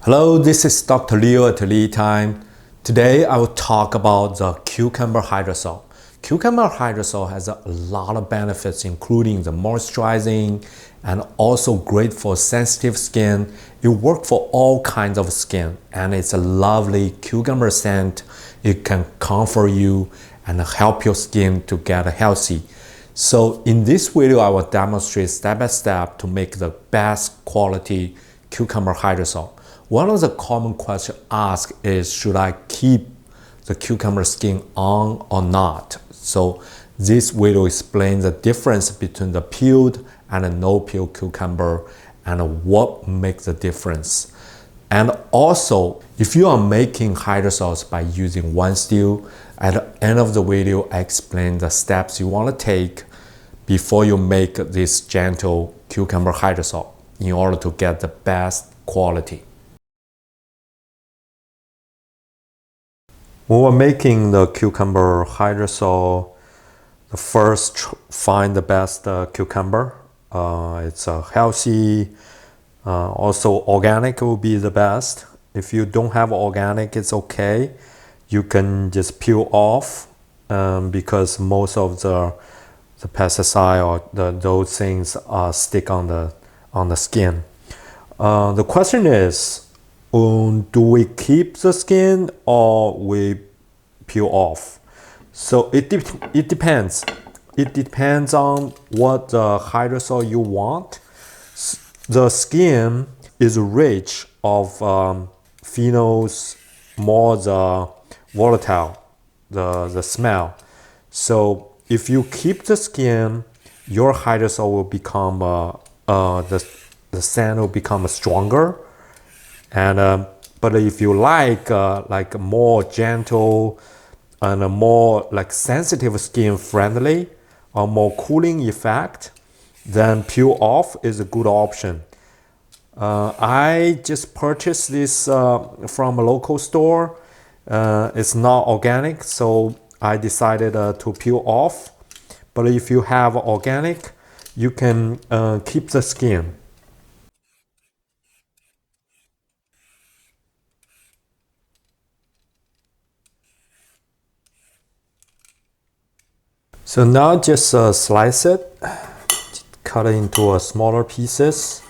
Hello, this is Dr. Leo at LeTime. Today I will talk about the cucumber hydrosol. Cucumber hydrosol has a lot of benefits, including the moisturizing and also great for sensitive skin. It works for all kinds of skin and it's a lovely cucumber scent. It can comfort you and help your skin to get healthy. So in this video, I will demonstrate step by step to make the best quality cucumber hydrosol. One of the common questions asked is, should I keep the cucumber skin on or not? So this video explains the difference between the peeled and the no peel cucumber and what makes the difference. And also, if you are making hydrosols by using one still, at the end of the video, I explain the steps you want to take before you make this gentle cucumber hydrosol in order to get the best quality. When we're making the cucumber hydrosol, first find the best cucumber. It's healthy, also organic will be the best. If you don't have organic, it's okay. You can just peel off because most of the pesticide or those things stick on the skin. The question is, do we keep the skin or we peel off? So it depends. It depends on what the hydrosol you want. The skin is rich of phenols, more the volatile, the smell. So if you keep the skin, your hydrosol will become the scent will become stronger. And but if you like more gentle and a more like sensitive skin friendly or more cooling effect, then peel off is a good option. I just purchased this from a local store. It's not organic, so I decided to peel off. But if you have organic, you can keep the skin. So now just slice it, cut it into smaller pieces.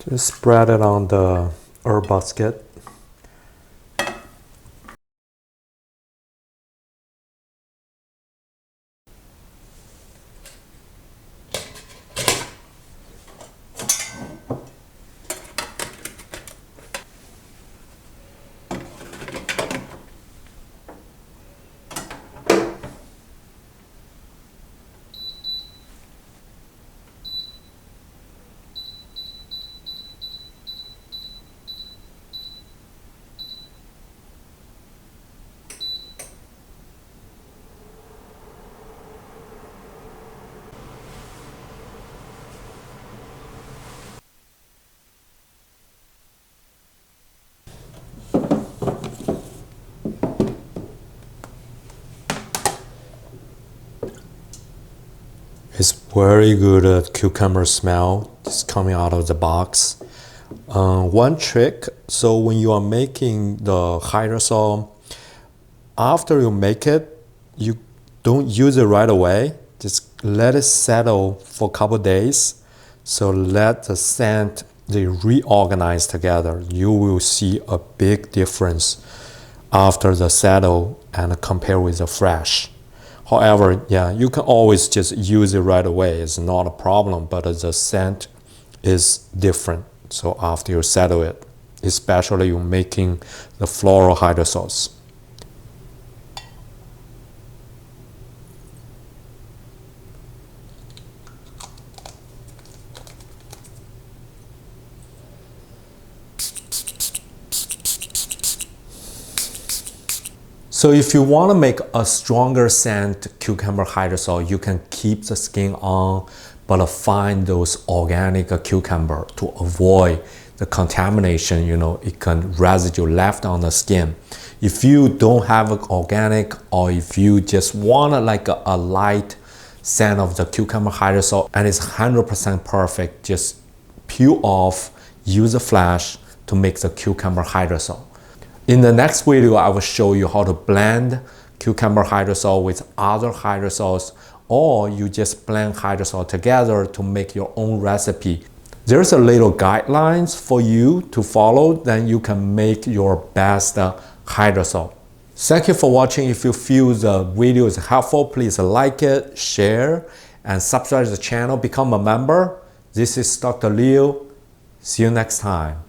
Just spread it on the herb basket. It's very good cucumber smell just coming out of the box. One trick, so when you are making the hydrosol, after you make it, you don't use it right away. Just let it settle for a couple days. So let the scent they reorganize together. You will see a big difference after the settle and compare with the fresh. However, yeah, you can always just use it right away. It's not a problem, but the scent is different. So after you settle it, especially you're making the floral hydrosols. So if you want to make a stronger scent cucumber hydrosol, you can keep the skin on, but find those organic cucumber to avoid the contamination, you know, it can residue left on the skin. If you don't have an organic, or if you just want like a light scent of the cucumber hydrosol and it's 100% perfect, just peel off, use a flash to make the cucumber hydrosol. In the next video, I will show you how to blend cucumber hydrosol with other hydrosols, or you just blend hydrosol together to make your own recipe. There's a little guidelines for you to follow, then you can make your best hydrosol. Thank you for watching. If you feel the video is helpful, please like it, share, and subscribe to the channel, become a member. This is Dr. Leo. See you next time.